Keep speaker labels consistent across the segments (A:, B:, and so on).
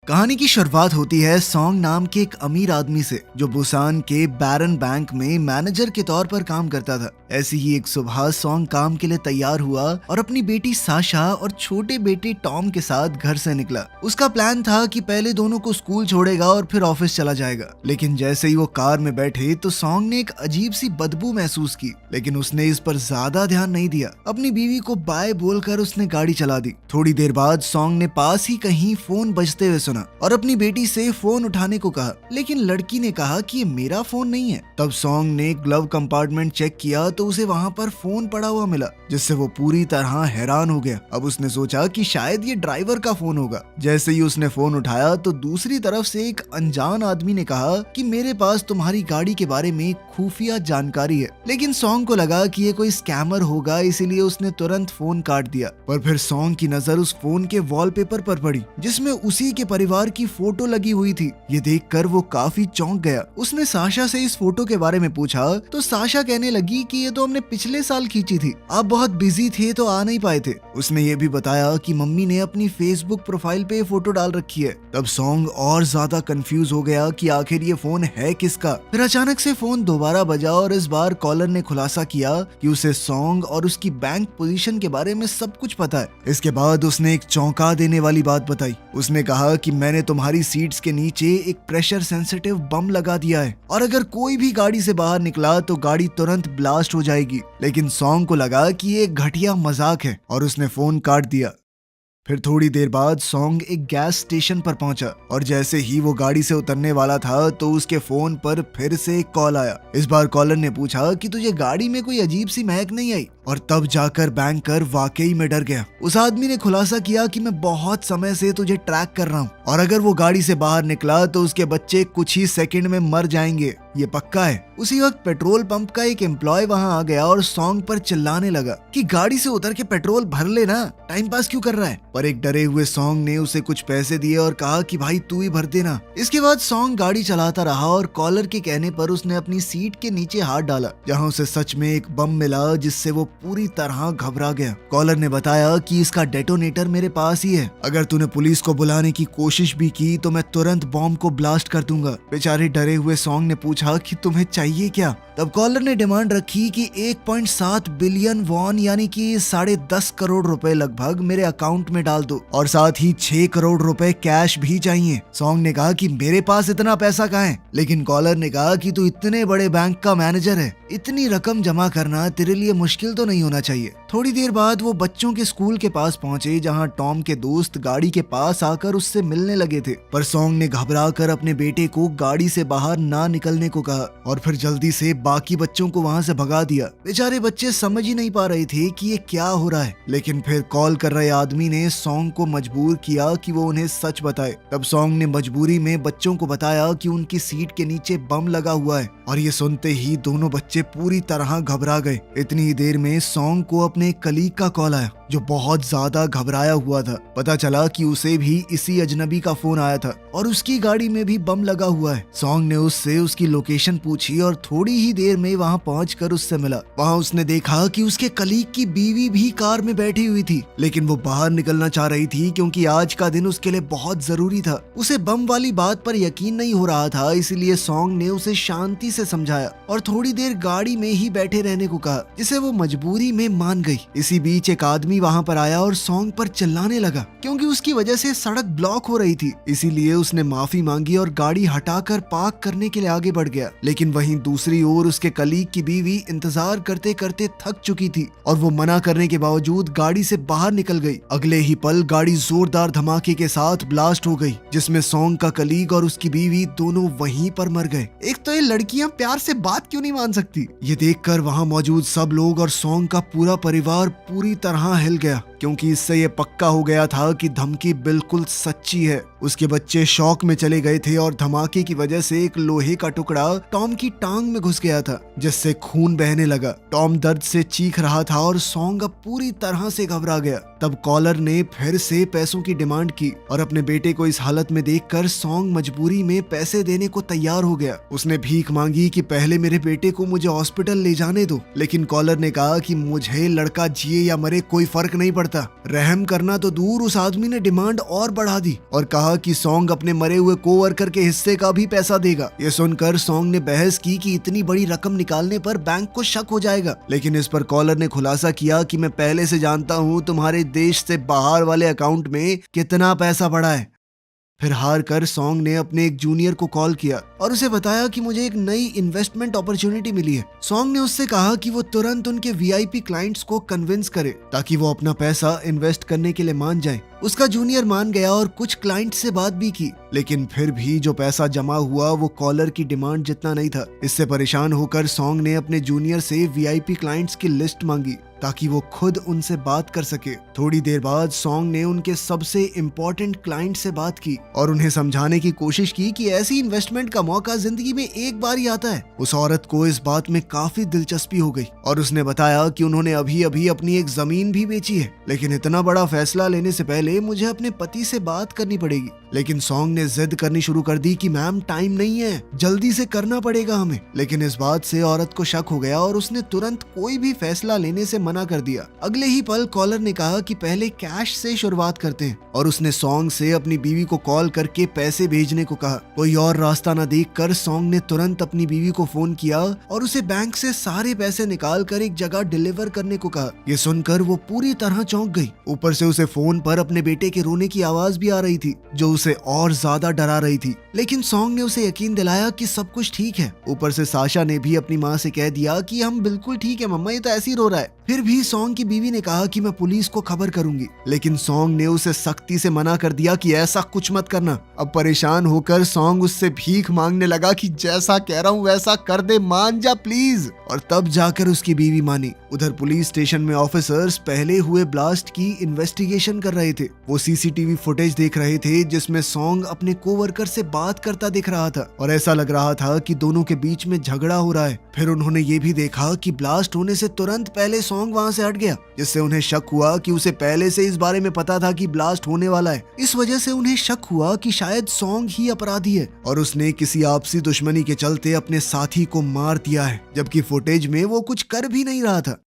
A: कहानी की शुरुआत होती है सॉन्ग नाम के एक अमीर आदमी से जो बुसान के बैरन बैंक में मैनेजर के तौर पर काम करता था। ऐसी ही एक सुबह सॉन्ग काम के लिए तैयार हुआ और अपनी बेटी साशा और छोटे बेटे टॉम के साथ घर से निकला। उसका प्लान था कि पहले दोनों को स्कूल छोड़ेगा और फिर ऑफिस चला जाएगा। लेकिन जैसे ही वो कार में बैठे तो सॉन्ग ने एक अजीब सी बदबू महसूस की, लेकिन उसने इस पर ज्यादा ध्यान नहीं दिया। अपनी बीवी को बाय बोलकर उसने गाड़ी चला दी। थोड़ी देर बाद सॉन्ग ने पास ही कहीं फोन बजते हुए सुना और अपनी बेटी से फोन उठाने को कहा, लेकिन लड़की ने कहा कि ये मेरा फोन नहीं है। तब सॉन्ग ने ग्लव कंपार्टमेंट चेक किया तो उसे वहाँ पर फोन पड़ा हुआ मिला, जिससे वो पूरी तरह हैरान हो गया। अब उसने सोचा कि शायद ये ड्राइवर का फोन होगा। जैसे ही उसने फोन उठाया तो दूसरी तरफ से एक अनजान आदमी ने कहा कि मेरे पास तुम्हारी गाड़ी के बारे में खुफिया जानकारी है। लेकिन सॉन्ग को लगा कि ये कोई स्कैमर होगा, इसीलिए उसने तुरंत फोन काट दिया। पर फिर सॉन्ग की नजर उस फोन के वॉलपेपर पर पड़ी, जिसमें उसी के परिवार की फोटो लगी हुई थी। ये देखकर वो काफी चौंक गया। उसने साशा से इस फोटो के बारे में पूछा तो साशा कहने लगी कि ये तो हमने पिछले साल खींची थी, आप बहुत बिजी थे तो आ नहीं पाए थे। उसने ये भी बताया कि मम्मी ने अपनी फेसबुक प्रोफाइल पे फोटो डाल रखी है। तब सॉन्ग और ज्यादा कंफ्यूज हो गया कि आखिर ये फोन है किसका। फिर अचानक से फोन दोबारा बजा और इस बार कॉलर ने खुलासा किया कि उसे सॉन्ग और उसकी बैंक पोजीशन के बारे में सब कुछ पता है। इसके बाद उसने एक चौंका देने वाली बात बताई। उसने कहा कि मैंने तुम्हारी सीट्स के नीचे एक प्रेशर सेंसिटिव बम लगा दिया है और अगर कोई भी गाड़ी से बाहर निकला तो गाड़ी तुरंत ब्लास्ट हो जाएगी। लेकिन सॉन्ग को लगा कि ये घटिया मजाक है और उसने फोन काट दिया। फिर थोड़ी देर बाद सॉन्ग एक गैस स्टेशन पर पहुंचा और जैसे ही वो गाड़ी से उतरने वाला था तो उसके फोन पर फिर से एक कॉल आया। इस बार कॉलर ने पूछा कि तुझे गाड़ी में कोई अजीब सी महक नहीं आई, और तब जाकर बैंकर वाकई में डर गया। उस आदमी ने खुलासा किया कि मैं बहुत समय से तुझे ट्रैक कर रहा हूँ और अगर वो गाड़ी से बाहर निकला तो उसके बच्चे कुछ ही सेकंड में मर जाएंगे, ये पक्का है। उसी वक्त पेट्रोल पंप का एक एम्प्लॉय वहां आ गया और सॉन्ग पर चिल्लाने लगा कि गाड़ी से उतर के पेट्रोल भर लेना, टाइम पास क्यों कर रहा है। पर एक डरे हुए सॉन्ग ने उसे कुछ पैसे दिए और कहा कि भाई तू ही भर देना। इसके बाद सॉन्ग गाड़ी चलाता रहा और कॉलर के कहने पर उसने अपनी सीट के नीचे हाथ डाला, जहां उसे सच में एक बम मिला, जिससे वो पूरी तरह घबरा गया। कॉलर ने बताया कि इसका डेटोनेटर मेरे पास ही है, अगर तूने पुलिस को बुलाने की कोशिश भी की तो मैं तुरंत बॉम्ब को ब्लास्ट कर दूंगा। बेचारे डरे हुए सॉन्ग ने पूछा कि तुम्हें चाहिए क्या। तब कॉलर ने डिमांड रखी कि 1.7 बिलियन वॉन यानी कि 10.5 करोड़ रुपए लगभग मेरे अकाउंट में डाल दो और साथ ही 6 करोड़ रुपए कैश भी चाहिए। सॉन्ग ने कहा कि मेरे पास इतना पैसा कहाँ है, लेकिन कॉलर ने कहा कि तू इतने बड़े बैंक का मैनेजर है, इतनी रकम जमा करना तेरे लिए मुश्किल तो नहीं होना चाहिए। थोड़ी देर बाद वो बच्चों के स्कूल के पास पहुंचे, जहां टॉम के दोस्त गाड़ी के पास आकर उससे मिलने लगे थे। पर सॉन्ग ने घबरा कर अपने बेटे को गाड़ी से बाहर ना निकलने को कहा और फिर जल्दी से बाकी बच्चों को वहां से भगा दिया। बेचारे बच्चे समझ ही नहीं पा रहे थे कि ये क्या हो रहा है। लेकिन फिर कॉल कर रहे आदमी ने सॉन्ग को मजबूर किया कि वो उन्हें सच बताए। तब सॉन्ग ने मजबूरी में बच्चों को बताया कि उनकी सीट के नीचे बम लगा हुआ है और ये सुनते ही दोनों बच्चे पूरी तरह घबरा गए। इतनी ही देर में सॉन्ग को अपने कलीग का कॉल आया जो बहुत ज्यादा घबराया हुआ था। पता चला कि उसे भी इसी अजनबी का फोन आया था और उसकी गाड़ी में भी बम लगा हुआ है। सॉन्ग ने उससे उसकी लोकेशन पूछी और थोड़ी ही देर में वहां पहुंचकर उससे मिला। वहां उसने देखा कि उसके कलीग की बीवी भी कार में बैठी हुई थी, लेकिन वो बाहर निकलना चाह रही थी क्योंकि आज का दिन उसके लिए बहुत जरूरी था। उसे बम वाली बात पर यकीन नहीं हो रहा था, इसलिए सॉन्ग ने उसे शांति से समझाया और थोड़ी देर गाड़ी में ही बैठे रहने को कहा, जिसे वो मजबूरी में मान गई। इसी बीच एक आदमी वहां पर आया और सॉन्ग पर चिल्लाने लगा क्योंकि उसकी वजह से सड़क ब्लॉक हो रही थी। इसीलिए उसने माफी मांगी और गाड़ी हटाकर पार्क करने के लिए आगे बढ़ गया। लेकिन वहीं दूसरी ओर उसके कलीग की बीवी इंतजार करते करते थक चुकी थी और वो मना करने के बावजूद गाड़ी से बाहर निकल गई। अगले ही पल गाड़ी जोरदार धमाके के साथ ब्लास्ट हो गई, जिसमें सॉन्ग का कलीग और उसकी बीवी दोनों वहीं पर मर गए। एक तो ये लड़कियां प्यार से बात क्यों नहीं मान सकती। ये देखकर वहां मौजूद सब लोग और सॉन्ग का पूरा परिवार पूरी तरह हिल गया, क्योंकि इससे ये पक्का हो गया था कि धमकी बिल्कुल सच्ची है। उसके बच्चे शॉक में चले गए थे और धमाके की वजह से एक लोहे का टुकड़ा टॉम की टांग में घुस गया था, जिससे खून बहने लगा। टॉम दर्द से चीख रहा था और सॉन्ग अब पूरी तरह से घबरा गया। तब कॉलर ने फिर से पैसों की डिमांड की और अपने बेटे को इस हालत में देखकर सॉन्ग मजबूरी में पैसे देने को तैयार हो गया। उसने भीख मांगी कि पहले मेरे बेटे को मुझे हॉस्पिटल ले जाने दो, लेकिन कॉलर ने कहा कि मुझे लड़का जिए या मरे कोई फर्क नहीं पड़ता, पड़ता। रहम करना तो दूर, उस आदमी ने डिमांड और बढ़ा दी और कहा कि सॉन्ग अपने मरे हुए कोवर्कर के हिस्से का भी पैसा देगा। ये सुनकर सॉन्ग ने बहस की कि इतनी बड़ी रकम निकालने पर बैंक को शक हो जाएगा, लेकिन इस पर कॉलर ने खुलासा किया कि मैं पहले से जानता हूँ तुम्हारे देश से बाहर वाले अकाउंट में कितना पैसा पड़ा है। फिर हार कर सॉन्ग ने अपने एक जूनियर को कॉल किया और उसे बताया कि मुझे एक नई इन्वेस्टमेंट अपॉर्चुनिटी मिली है। सॉन्ग ने उससे कहा कि वो तुरंत उनके वीआईपी क्लाइंट्स को कन्विंस करे ताकि वो अपना पैसा इन्वेस्ट करने के लिए मान जाए। उसका जूनियर मान गया और कुछ क्लाइंट से बात भी की, लेकिन फिर भी जो पैसा जमा हुआ वो कॉलर की डिमांड जितना नहीं था। इससे परेशान होकर सॉन्ग ने अपने जूनियर से वीआईपी क्लाइंट्स की लिस्ट मांगी ताकि वो खुद उनसे बात कर सके। थोड़ी देर बाद सॉन्ग ने उनके सबसे इम्पोर्टेंट क्लाइंट से बात की और उन्हें समझाने की कोशिश की कि ऐसी इन्वेस्टमेंट का मौका जिंदगी में एक बार ही आता है। उस औरत को इस बात में काफी दिलचस्पी हो गई और उसने बताया कि उन्होंने अभी अभी अपनी एक जमीन भी बेची है, लेकिन इतना बड़ा फैसला लेने से पहले मुझे अपने पति से बात करनी पड़ेगी। लेकिन सॉन्ग ने जिद करनी शुरू कर दी कि मैम टाइम नहीं है, जल्दी से करना पड़ेगा हमें। लेकिन इस बात से औरत को शक हो गया और उसने तुरंत कोई भी फैसला लेने से मना कर दिया। अगले ही पल कॉलर ने कहा कि पहले कैश से शुरुआत करते हैं और उसने सॉन्ग से अपनी बीवी को कॉल करके पैसे भेजने को कहा। कोई और रास्ता न देखकर सॉन्ग ने तुरंत अपनी बीवी को फोन किया और उसे बैंक से सारे पैसे निकाल कर एक जगह डिलीवर करने को कहा। ये सुनकर वो पूरी तरह चौंक गई। ऊपर से उसे फोन पर अपने बेटे के रोने की आवाज भी आ रही थी जो उसे और ज्यादा डरा रही थी। लेकिन सॉन्ग ने उसे यकीन दिलाया कि सब कुछ ठीक है। ऊपर से साशा ने भी अपनी माँ से कह दिया कि हम बिल्कुल ठीक है मम्मा, ये तो ऐसे ही रो रहा है। फिर भी सॉन्ग की बीवी ने कहा कि मैं पुलिस को खबर करूंगी, लेकिन सॉन्ग ने उसे सख्ती से मना कर दिया कि ऐसा कुछ मत करना। अब परेशान होकर सॉन्ग उससे भीख मांगने लगा कि जैसा कह रहा हूँ वैसा कर दे, मान जा प्लीज। और तब जाकर उसकी बीवी मानी। उधर पुलिस स्टेशन में ऑफिसर्स पहले हुए ब्लास्ट की इन्वेस्टिगेशन कर रहे थे। वो सीसीटीवी फुटेज देख रहे थे जिसमें सॉन्ग अपने कोवर्कर से बात करता दिख रहा था और ऐसा लग रहा था कि दोनों के बीच में झगड़ा हो रहा है। फिर उन्होंने ये भी देखा कि ब्लास्ट होने से तुरंत पहले सॉन्ग वहां से हट गया, जिससे उन्हें शक हुआ कि उसे पहले से इस बारे में पता था कि ब्लास्ट होने वाला है। इस वजह से उन्हें शक हुआ कि शायद सॉन्ग ही अपराधी है और उसने किसी आपसी दुश्मनी के चलते अपने साथी को मार दिया है, जबकि फुटेज में वो कुछ कर भी नहीं रहा था।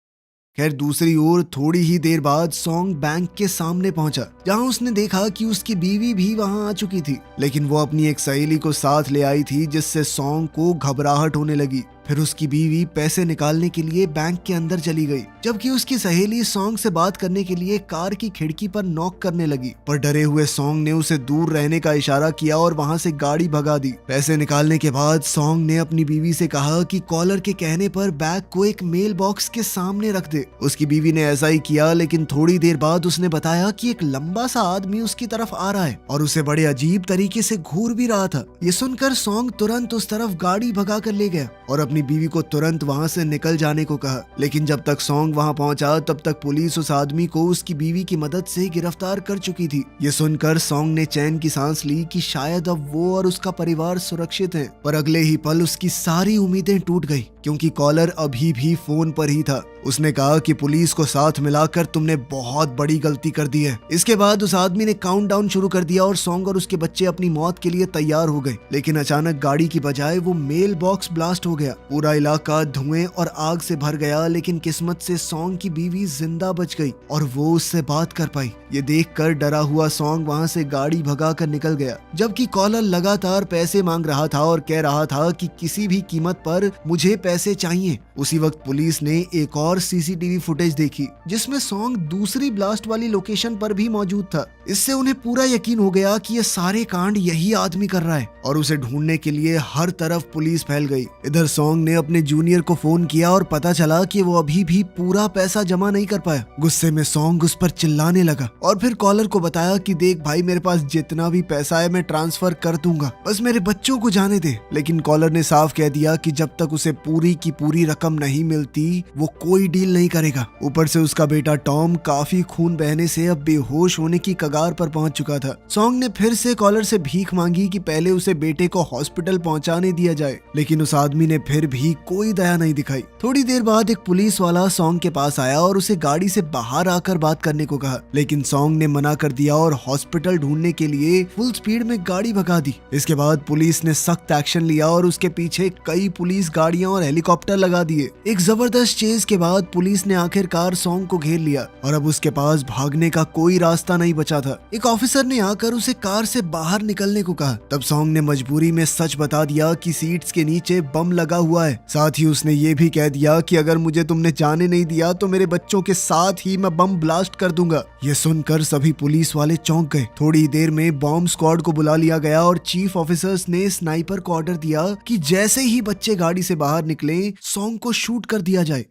A: खैर दूसरी ओर थोड़ी ही देर बाद सॉन्ग बैंक के सामने पहुंचा, जहां उसने देखा कि उसकी बीवी भी वहां आ चुकी थी, लेकिन वो अपनी एक सहेली को साथ ले आई थी, जिससे सॉन्ग को घबराहट होने लगी। फिर उसकी बीवी पैसे निकालने के लिए बैंक के अंदर चली गई, जबकि उसकी सहेली सॉन्ग से बात करने के लिए कार की खिड़की पर नॉक करने लगी। पर डरे हुए सॉन्ग ने उसे दूर रहने का इशारा किया और वहां से गाड़ी भगा दी। पैसे निकालने के बाद सॉन्ग ने अपनी बीवी से कहा कि कॉलर के कहने पर बैग को एक मेल बॉक्स के सामने रख दे। उसकी बीवी ने ऐसा ही किया, लेकिन थोड़ी देर बाद उसने बताया कि एक लंबा सा आदमी उसकी तरफ आ रहा है और उसे बड़े अजीब तरीके से घूर भी रहा था। ये सुनकर सॉन्ग तुरंत उस तरफ गाड़ी भगा कर ले गया और अपनी बीवी को तुरंत वहां से निकल जाने को कहा। लेकिन जब तक सॉन्ग वहां पहुंचा तब तक पुलिस उस आदमी को उसकी बीवी की मदद से गिरफ्तार कर चुकी थी। ये सुनकर सॉन्ग ने चैन की सांस ली कि शायद अब वो और उसका परिवार सुरक्षित हैं। पर अगले ही पल उसकी सारी उम्मीदें टूट गई, क्योंकि कॉलर अभी भी फोन पर ही था। उसने कहा कि पुलिस को साथ मिलाकर तुमने बहुत बड़ी गलती कर दी है। इसके बाद उस आदमी ने काउंटडाउन शुरू कर दिया और सॉन्ग और उसके बच्चे अपनी मौत के लिए तैयार हो गए। लेकिन अचानक गाड़ी की बजाय वो मेल बॉक्स ब्लास्ट हो गया। पूरा इलाका धुएं और आग से भर गया, लेकिन किस्मत से सॉन्ग की बीवी जिंदा बच गई और वो उससे बात कर पाई। ये देखकर डरा हुआ सॉन्ग वहां से गाड़ी भगा कर निकल गया, जबकि कॉलर लगातार पैसे मांग रहा था और कह रहा था कि किसी भी कीमत पर मुझे पैसे चाहिए। उसी वक्त पुलिस ने एक और सीसीटीवी फुटेज देखी, जिसमें सॉन्ग दूसरी ब्लास्ट वाली लोकेशन पर भी मौजूद था। इससे उन्हें पूरा यकीन हो गया कि ये सारे कांड यही आदमी कर रहा है और उसे ढूंढने के लिए हर तरफ पुलिस फैल गई। इधर सॉन्ग ने अपने जूनियर को फोन किया और पता चला कि वो अभी भी पूरा पैसा जमा नहीं कर पाया। गुस्से में सॉन्ग उस पर चिल्लाने लगा और फिर कॉलर को बताया कि देख भाई, मेरे पास जितना भी पैसा है मैं ट्रांसफर कर दूंगा, बस मेरे बच्चों को जाने दे। लेकिन कॉलर ने साफ कह दिया कि जब तक उसे पूरी की पूरी रकम नहीं मिलती वो कोई डील नहीं करेगा। ऊपर से उसका बेटा टॉम काफी खून बहने से अब बेहोश होने की कगार पर पहुंच चुका था। सॉन्ग ने फिर से कॉलर से भीख मांगी कि पहले उसे बेटे को हॉस्पिटल पहुंचाने दिया जाए, लेकिन उस आदमी ने फिर भी कोई दया नहीं दिखाई। थोड़ी देर बाद एक पुलिस वाला सॉन्ग के पास आया और उसे गाड़ी से बाहर आकर बात करने को कहा, लेकिन सॉन्ग ने मना कर दिया और हॉस्पिटल ढूंढने के लिए फुल स्पीड में गाड़ी भगा दी। इसके बाद पुलिस ने सख्त एक्शन लिया और उसके पीछे कई पुलिस गाड़ियां और हेलीकॉप्टर लगा दिए। एक जबरदस्त चेज के बाद पुलिस ने आखिरकार सॉन्ग को घेर लिया और अब उसके पास भागने का कोई रास्ता नहीं बचा था। एक ऑफिसर ने आकर उसे कार से बाहर निकलने को कहा। तब सॉन्ग ने मजबूरी में सच बता दिया कि सीट्स के नीचे बम लगा हुआ है। साथ ही उसने ये भी कह दिया कि अगर मुझे तुमने जाने नहीं दिया तो मेरे बच्चों के साथ ही मैं बम ब्लास्ट कर दूंगा। ये सुनकर सभी पुलिस वाले चौंक गए। थोड़ी देर में बॉम्ब स्क्वाड को बुला लिया गया और चीफ ऑफिसर्स ने स्नाइपर को ऑर्डर दिया कि जैसे ही बच्चे गाड़ी से बाहर निकले सॉन्ग को शूट कर दिया जाए।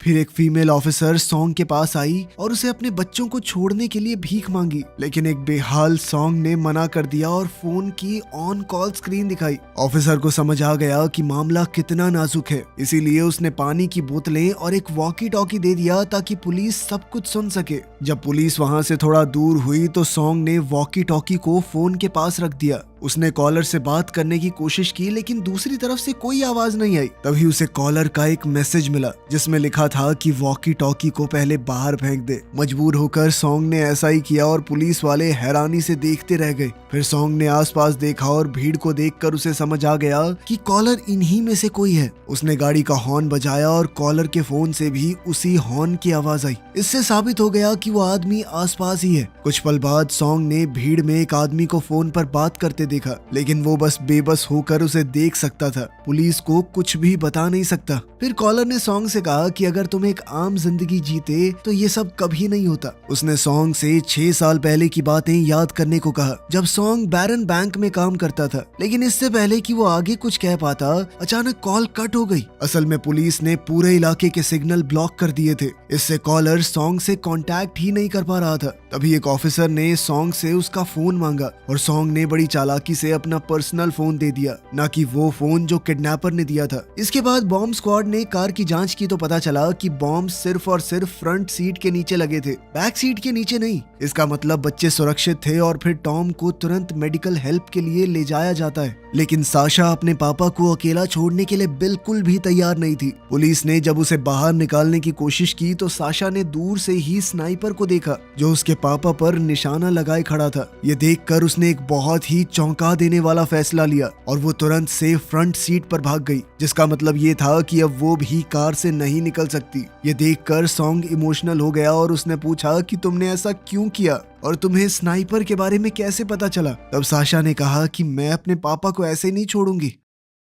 A: फिर एक फीमेल ऑफिसर सॉन्ग के पास आई और उसे अपने बच्चों को छोड़ने के लिए भीख मांगी, लेकिन एक बेहाल सॉन्ग ने मना कर दिया और फोन की ऑन कॉल स्क्रीन दिखाई। ऑफिसर को समझ आ गया कि मामला कितना नाजुक है, इसीलिए उसने पानी की बोतलें और एक वॉकी टॉकी दे दिया ताकि पुलिस सब कुछ सुन सके। जब पुलिस वहां से थोड़ा दूर हुई तो सॉन्ग ने वॉकी टॉकी को फोन के पास रख दिया। उसने कॉलर से बात करने की कोशिश की, लेकिन दूसरी तरफ से कोई आवाज नहीं आई। तभी उसे कॉलर का एक मैसेज मिला जिसमें लिखा था कि वॉकी टॉकी को पहले बाहर फेंक दे। मजबूर होकर सॉन्ग ने ऐसा ही किया और पुलिस वाले हैरानी से देखते रह गए। फिर सॉन्ग ने आसपास देखा और भीड़ को देखकर उसे समझ आ गया कि कॉलर इन्हीं में से कोई है। उसने गाड़ी का हॉर्न बजाया और कॉलर के फोन से भी उसी हॉर्न की आवाज आई। इससे साबित हो गया कि वो आदमी आसपास ही है। कुछ पल बाद सॉन्ग ने भीड़ में एक आदमी को फोन पर बात करते देखा, लेकिन वो बस बेबस होकर उसे देख सकता था, पुलिस को कुछ भी बता नहीं सकता। फिर कॉलर ने सॉन्ग से कहा कि अगर तुम एक आम जिंदगी जीते तो ये सब कभी नहीं होता। उसने सॉन्ग से 6 साल पहले की बातें याद करने को कहा, जब सॉन्ग बैरन बैंक में काम करता था। लेकिन इससे पहले कि वो आगे कुछ कह पाता, अचानक कॉल कट हो गई। असल में पुलिस ने पूरे इलाके के सिग्नल ब्लॉक कर दिए थे, इससे कॉलर सॉन्ग से कांटेक्ट ही नहीं कर पा रहा था। तभी एक ऑफिसर ने सॉन्ग से उसका फोन मांगा और सॉन्ग ने बड़ी चालाकी से अपना पर्सनल फोन दे दिया, ना कि वो फोन जो किडनैपर ने दिया था। इसके बाद बॉम्ब स्क्वाड ने कार की जांच की तो पता चला कि बॉम्ब सिर्फ और सिर्फ फ्रंट सीट के नीचे लगे थे, बैक सीट के नीचे नहीं। इसका मतलब बच्चे सुरक्षित थे और फिर टॉम को तुरंत मेडिकल हेल्प के लिए ले जाया जाता है। लेकिन साशा अपने पापा को अकेला छोड़ने के लिए बिल्कुल भी तैयार नहीं थी। पुलिस ने जब उसे बाहर निकालने की कोशिश की तो साशा ने दूर से ही स्नाइपर को देखा जो उसके पापा पर निशाना लगाए खड़ा था। ये देखकर उसने एक बहुत ही चौंका देने वाला फैसला लिया और वो तुरंत से फ्रंट सीट पर भाग गई, जिसका मतलब ये था कि अब वो भी कार से नहीं निकल सकती। ये देखकर सॉन्ग इमोशनल हो गया और उसने पूछा कि तुमने ऐसा क्यों किया और तुम्हें स्नाइपर के बारे में कैसे पता चला। तब साशा ने कहा कि मैं अपने पापा को ऐसे नहीं छोड़ूंगी।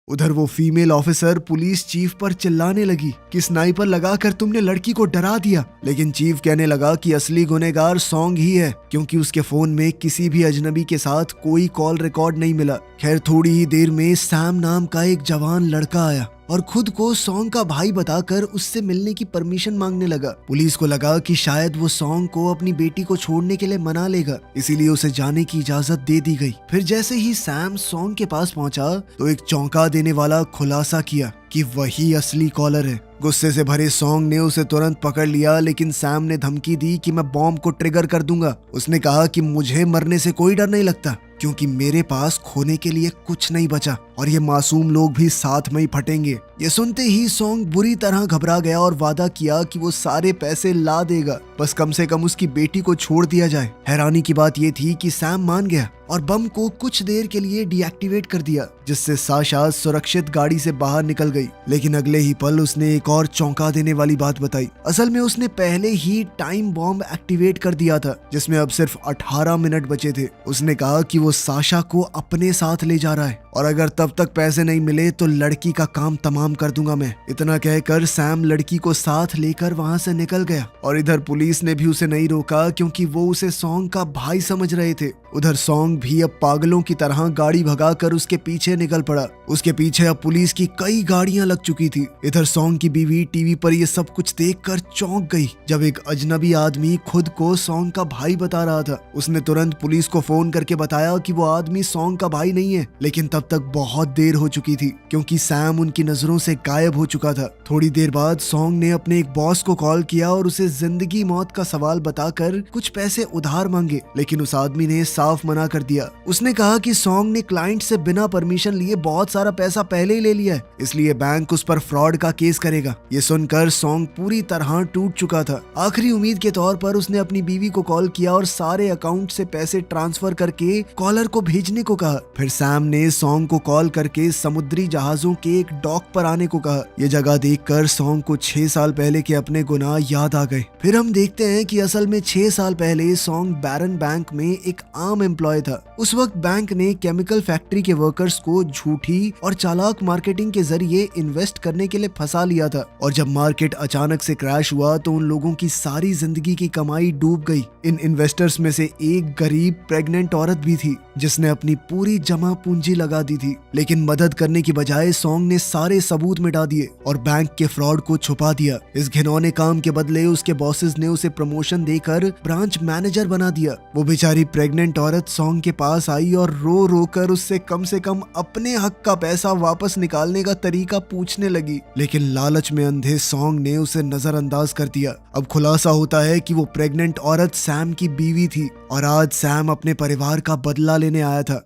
A: उधर वो फीमेल ऑफिसर पुलिस चीफ पर चिल्लाने लगी कि स्नाइपर लगाकर तुमने लड़की को डरा दिया। लेकिन चीफ कहने लगा कि असली गुनहगार सॉन्ग ही है, क्योंकि उसके फोन में किसी भी अजनबी के साथ कोई कॉल रिकॉर्ड नहीं मिला। खैर थोड़ी ही देर में सैम नाम का एक जवान लड़का आया और खुद को सॉन्ग का भाई बताकर उससे मिलने की परमिशन मांगने लगा। पुलिस को लगा कि शायद वो सॉन्ग को अपनी बेटी को छोड़ने के लिए मना लेगा, इसीलिए उसे जाने की इजाजत दे दी गई। फिर जैसे ही सैम सॉन्ग के पास पहुंचा तो एक चौंका देने वाला खुलासा किया कि वही असली कॉलर है। गुस्से से भरे सॉन्ग ने उसे तुरंत पकड़ लिया, लेकिन सैम ने धमकी दी कि मैं बॉम्ब को ट्रिगर कर दूंगा। उसने कहा कि मुझे मरने से कोई डर नहीं लगता, क्योंकि मेरे पास खोने के लिए कुछ नहीं बचा और ये मासूम लोग भी साथ में ही फटेंगे। ये सुनते ही सॉन्ग बुरी तरह घबरा गया और वादा किया कि वो सारे पैसे ला देगा, बस कम से कम उसकी बेटी को छोड़ दिया जाए। हैरानी की बात ये थी कि सैम मान गया और बम को कुछ देर के लिए डीएक्टिवेट कर दिया, जिससे साशा सुरक्षित गाड़ी से बाहर निकल गई। लेकिन अगले ही पल उसने एक और चौंका देने वाली बात बताई। असल में उसने पहले ही टाइम बॉम्ब एक्टिवेट कर दिया था, जिसमें अब सिर्फ 18 मिनट बचे थे। उसने कहा कि वो साशा को अपने साथ ले जा रहा है और अगर तब तक पैसे नहीं मिले तो लड़की का काम तमाम कर दूंगा मैं। इतना कहकर सैम लड़की को साथ लेकर वहां से निकल गया और इधर पुलिस ने भी उसे नहीं रोका, क्योंकि वो उसे सॉन्ग का भाई समझ रहे थे। उधर सॉन्ग भी अब पागलों की तरह गाड़ी भगाकर उसके पीछे निकल पड़ा। उसके पीछे अब पुलिस की कई गाड़ियां लग चुकी थी। इधर सॉन्ग की बीवी टीवी पर ये सब कुछ देखकर चौंक गई जब एक अजनबी आदमी खुद को सॉन्ग का भाई बता रहा था। उसने तुरंत पुलिस को फोन करके बताया कि वो आदमी सॉन्ग का भाई नहीं है, लेकिन तब तक बहुत देर हो चुकी थी, क्योंकि सैम उनकी नजरों से गायब हो चुका था। थोड़ी देर बाद सॉन्ग ने अपने एक बॉस को कॉल किया और उसे जिंदगी मौत का सवाल बताकर कुछ पैसे उधार मांगे, लेकिन उस आदमी ने साफ मना कर दिया। उसने कहा कि सॉन्ग ने क्लाइंट से बिना परमिशन लिए बहुत सारा पैसा पहले ही ले लिया है, इसलिए बैंक उस पर फ्रॉड का केस करेगा। ये सुनकर सॉन्ग पूरी तरह टूट चुका था। आखिरी उम्मीद के तौर पर उसने अपनी बीवी को कॉल किया और सारे अकाउंट से पैसे ट्रांसफर करके कॉलर को भेजने को कहा। फिर सैम ने सॉन्ग को कॉल करके समुद्री जहाजों के एक डॉक पर आने को कहा। ये जगह देखकर सॉन्ग को 6 साल पहले के अपने गुनाह याद आ गए। फिर हम देखते हैं कि असल में 6 साल पहले सॉन्ग बैरन बैंक में एक आम एम्प्लॉय था। उस वक्त बैंक ने केमिकल फैक्ट्री के वर्कर्स को झूठी और चालाक मार्केटिंग के जरिए इन्वेस्ट करने के लिए फंसा लिया था, और जब मार्केट अचानक से क्रैश हुआ तो उन लोगों की सारी जिंदगी की कमाई डूब गई। इन इन्वेस्टर्स में से एक गरीब प्रेग्नेंट औरत भी थी जिसने अपनी पूरी जमा पूंजी लगा दी थी, लेकिन मदद करने की बजाय सॉन्ग ने सारे सबूत मिटा दिए और बैंक के फ्रॉड को छुपा दिया। इस घिनौने काम के बदले उसके बॉसेस ने उसे प्रमोशन देकर ब्रांच मैनेजर बना दिया। वो बेचारी प्रेग्नेंट औरत सॉन्ग के पास आई और रो रो कर उससे कम से कम अपने हक का पैसा वापस निकालने का तरीका पूछने लगी, लेकिन लालच में अंधे सॉन्ग ने उसे नजरअंदाज कर दिया। अब खुलासा होता है कि वो प्रेग्नेंट औरत सैम की बीवी थी और आज सैम अपने परिवार का बदला लेने आया था।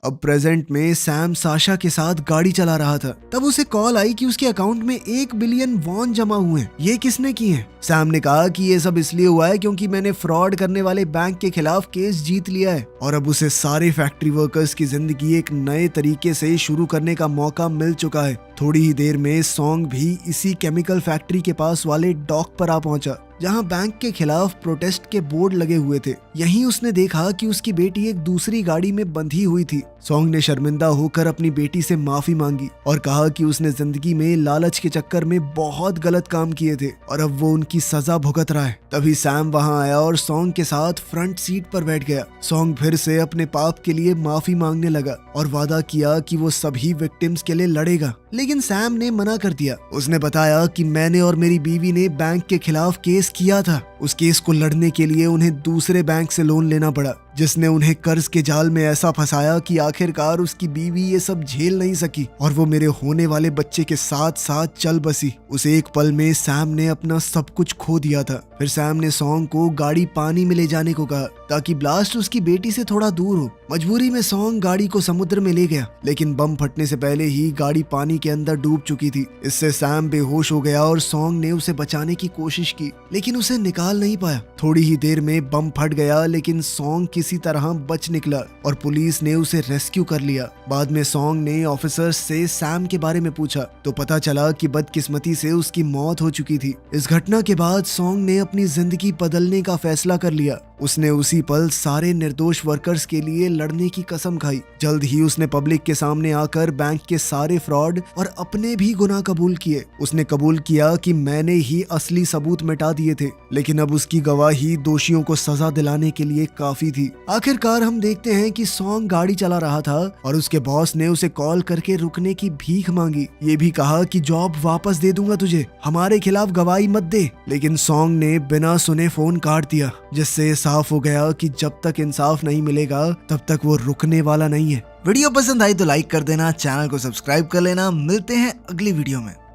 A: अब प्रेजेंट में सैम साशा के साथ गाड़ी चला रहा था, तब उसे कॉल आई कि उसके अकाउंट में 1 बिलियन वॉन जमा हुए हैं। ये किसने की हैं? सैम ने कहा कि ये सब इसलिए हुआ है क्योंकि मैंने फ्रॉड करने वाले बैंक के खिलाफ केस जीत लिया है और अब उसे सारे फैक्ट्री वर्कर्स की जिंदगी एक नए तरीके से शुरू करने का मौका मिल चुका है। थोड़ी ही देर में सॉन्ग भी इसी केमिकल फैक्ट्री के पास वाले डॉक पर आ पहुंचा जहां बैंक के खिलाफ प्रोटेस्ट के बोर्ड लगे हुए थे। यहीं उसने देखा कि उसकी बेटी एक दूसरी गाड़ी में बंधी हुई थी। सॉन्ग ने शर्मिंदा होकर अपनी बेटी से माफी मांगी और कहा कि उसने जिंदगी में लालच के चक्कर में बहुत गलत काम किए थे और अब वो उनकी सजा भुगत रहा है। तभी सैम वहां आया और सॉन्ग के साथ फ्रंट सीट पर बैठ गया। सॉन्ग फिर से अपने पाप के लिए माफी मांगने लगा और वादा किया कि वो सभी विक्टिम्स के लिए लड़ेगा, लेकिन सैम ने मना कर दिया। उसने बताया कि मैंने और मेरी बीवी ने बैंक के खिलाफ केस किया था। उस केस को लड़ने के लिए उन्हें दूसरे बैंक से लोन लेना पड़ा, जिसने उन्हें कर्ज के जाल में ऐसा फंसाया कि आखिरकार उसकी बीवी ये सब झेल नहीं सकी और वो मेरे होने वाले बच्चे के साथ साथ चल बसी। उस एक पल में सैम ने अपना सब कुछ खो दिया था। फिर सैम ने सॉन्ग को गाड़ी पानी में ले जाने को कहा ताकि ब्लास्ट उसकी बेटी से थोड़ा दूर हो। मजबूरी में सॉन्ग गाड़ी को समुद्र में ले गया, लेकिन बम फटने से पहले ही गाड़ी पानी के अंदर डूब चुकी थी। इससे सैम बेहोश हो गया और सॉन्ग ने उसे बचाने की कोशिश की, लेकिन उसे निकाल नहीं पाया। थोड़ी ही देर में बम फट गया, लेकिन सॉन्ग किसी तरह बच निकला और पुलिस ने उसे रेस्क्यू कर लिया। बाद में सॉन्ग ने ऑफिसर्स से सैम के बारे में पूछा तो पता चला कि बदकिस्मती से उसकी मौत हो चुकी थी। इस घटना के बाद सॉन्ग ने अपनी जिंदगी बदलने का फैसला कर लिया। उसने उसी पल सारे निर्दोष वर्कर्स के लिए लड़ने की कसम खाई। जल्द ही उसने पब्लिक के सामने आकर बैंक के सारे फ्रॉड और अपने भी गुनाह कबूल किए। उसने कबूल किया कि मैंने ही असली सबूत मिटा दिए थे, लेकिन अब उसकी गवाही दोषियों को सजा दिलाने के लिए काफी थी। आखिरकार हम देखते हैं कि सॉन्ग गाड़ी चला रहा था और उसके बॉस ने उसे कॉल करके रुकने की भीख मांगी। ये भी कहा कि जॉब वापस दे दूंगा तुझे, हमारे खिलाफ गवाही मत दे। लेकिन सॉन्ग ने बिना सुने फोन काट दिया, जिससे साफ हो गया कि जब तक इंसाफ नहीं मिलेगा तब तक वो रुकने वाला नहीं है। वीडियो पसंद आई तो लाइक कर देना, चैनल को सब्सक्राइब कर लेना। मिलते हैं अगली वीडियो में।